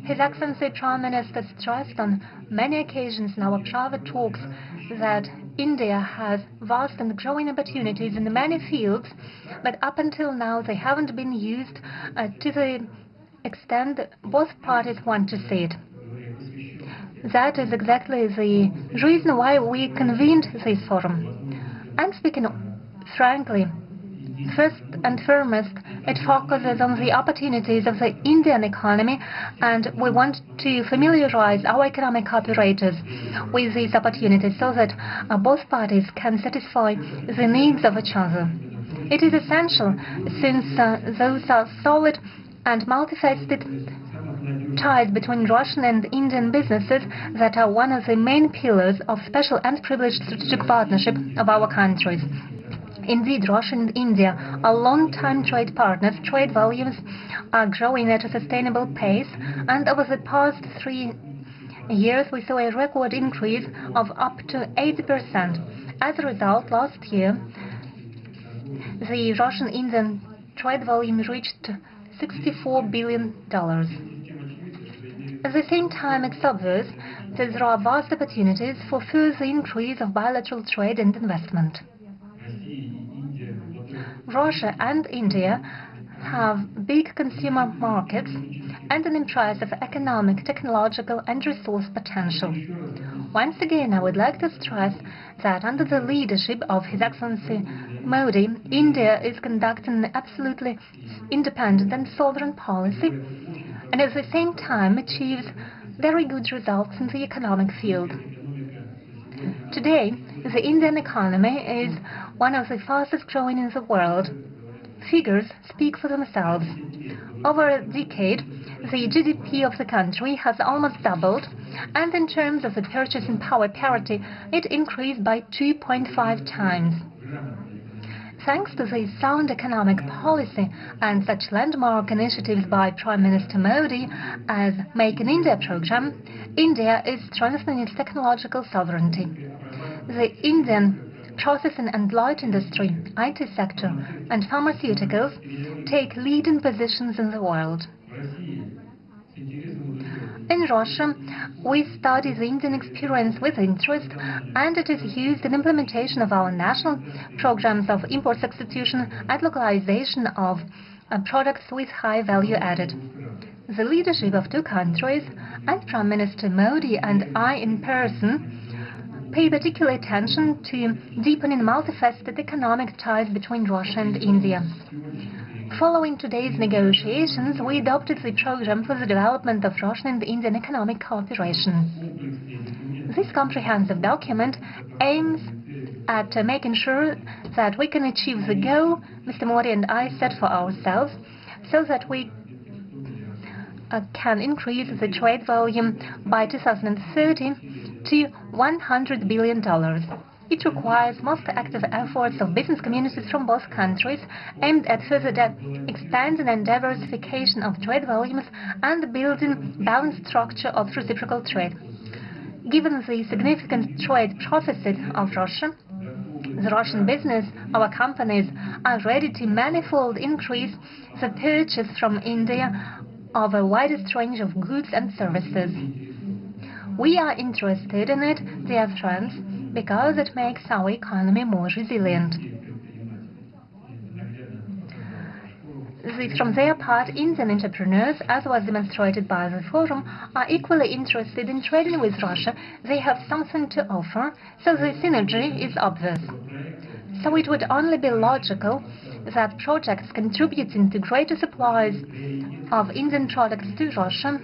His Excellency Prime Minister stressed on many occasions in our private talks that India has vast and growing opportunities in many fields, but up until now they haven't been used to the extent both parties want to see it. That is exactly the reason why we convened this forum. And speaking frankly, first and foremost, it focuses on the opportunities of the Indian economy, and we want to familiarize our economic operators with these opportunities so that both parties can satisfy the needs of each other. It is essential, since those are solid and multifaceted ties between Russian and Indian businesses that are one of the main pillars of special and privileged strategic partnership of our countries. Indeed, Russia and India are long-time trade partners. Trade volumes are growing at a sustainable pace, and over the past 3 years we saw a record increase of up to 80%. As a result, last year the Russian-Indian trade volume reached $64 billion. At the same time, it's obvious that there are vast opportunities for further increase of bilateral trade and investment. Russia and India have big consumer markets and an impressive economic, technological and resource potential. Once again, I would like to stress that under the leadership of His Excellency Modi, India is conducting an absolutely independent and sovereign policy, and at the same time achieves very good results in the economic field. Today, the Indian economy is one of the fastest growing in the world. Figures speak for themselves. Over a decade, the GDP of the country has almost doubled, and in terms of the purchasing power parity, it increased by 2.5 times. Thanks to the sound economic policy and such landmark initiatives by Prime Minister Modi as Make in India program, India is strengthening its technological sovereignty. The Indian processing and light industry, IT sector, and pharmaceuticals take leading positions in the world. In Russia, we study the Indian experience with interest, and it is used in implementation of our national programs of import substitution and localization of products with high value added. The leadership of two countries, and Prime Minister Modi and I in person, pay particular attention to deepening multifaceted economic ties between Russia and India. Following today's negotiations, we adopted the program for the development of Russian and Indian economic cooperation. This comprehensive document aims at making sure that we can achieve the goal Mr. Modi and I set for ourselves, so that we can increase the trade volume by 2030 to $100 billion. It requires most active efforts of business communities from both countries, aimed at further expanding and diversification of trade volumes and building balanced structure of reciprocal trade. Given the significant trade deficit of Russia, the Russian business, our companies, are ready to manifold increase the purchase from India of a widest range of goods and services. We are interested in it, dear friends, because it makes our economy more resilient. From their part, Indian entrepreneurs, as was demonstrated by the forum, are equally interested in trading with Russia. They have something to offer, so the synergy is obvious. So it would only be logical that projects contributing to greater supplies of Indian products to Russia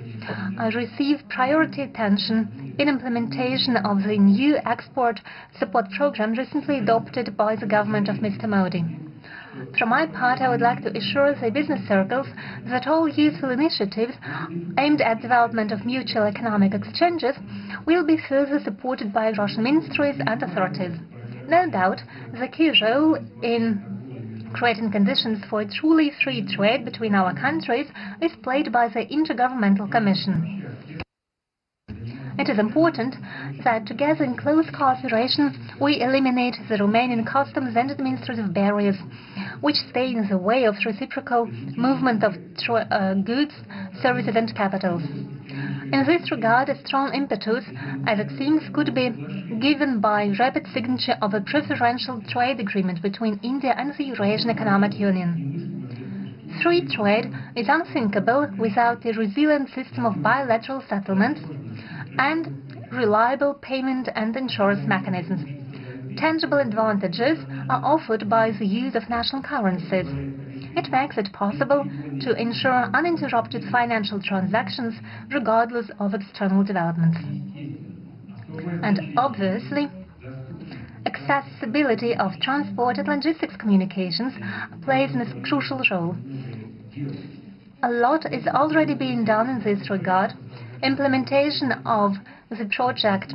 receive priority attention in implementation of the new export support program recently adopted by the government of Mr. Modi. From my part, I would like to assure the business circles that all useful initiatives aimed at development of mutual economic exchanges will be further supported by Russian ministries and authorities. No doubt, the key role in creating conditions for a truly free trade between our countries is played by the Intergovernmental Commission. It is important that together in close cooperation we eliminate the Romanian customs and administrative barriers which stay in the way of reciprocal movement of goods, services and capitals. In this regard, a strong impetus, as it seems, could be given by rapid signature of a preferential trade agreement between India and the Eurasian Economic Union. Free trade is unthinkable without a resilient system of bilateral settlements and reliable payment and insurance mechanisms. Tangible advantages are offered by the use of national currencies. It makes it possible to ensure uninterrupted financial transactions regardless of external developments. And obviously, accessibility of transport and logistics communications plays a crucial role. A lot is already being done in this regard. Implementation of the project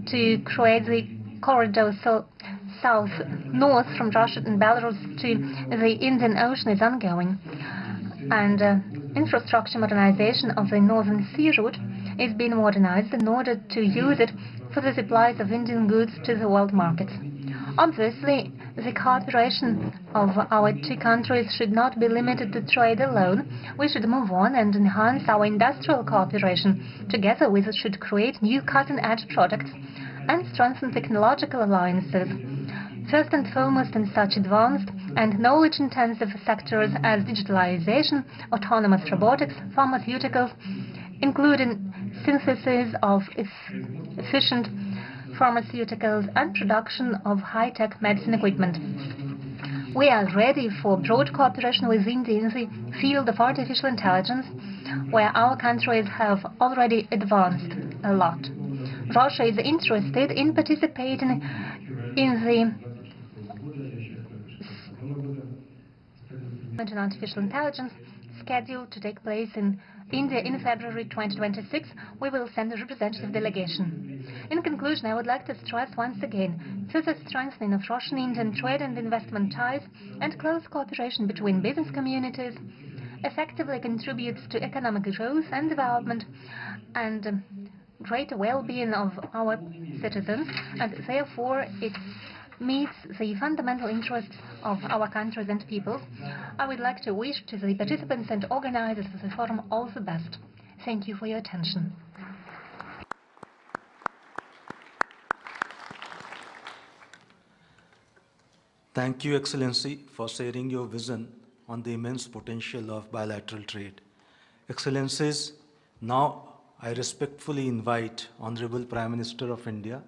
to create the corridor south-north from Russia and Belarus to the Indian Ocean is ongoing. And infrastructure modernization of the Northern Sea route is being modernized in order to use it for the supplies of Indian goods to the world markets. Obviously, the cooperation of our two countries should not be limited to trade alone. We should move on and enhance our industrial cooperation. Together, we should create new cutting-edge products and strengthen technological alliances. First and foremost in such advanced and knowledge-intensive sectors as digitalization, autonomous robotics, pharmaceuticals, including synthesis of efficient pharmaceuticals and production of high-tech medicine equipment. We are ready for broad cooperation with India in the field of artificial intelligence, where our countries have already advanced a lot. Russia is interested in participating in the artificial intelligence scheduled to take place in India in February 2026. We will send a representative delegation. In conclusion, I would like to stress once again further strengthening of Russian-Indian trade and investment ties and close cooperation between business communities effectively contributes to economic growth and development and greater well-being of our citizens, and therefore it meets the fundamental interests of our countries and peoples. I would like to wish to the participants and organizers of the forum all the best. Thank you for your attention. Thank you, Excellency, for sharing your vision on the immense potential of bilateral trade. Excellencies, now I respectfully invite Honorable Prime Minister of India,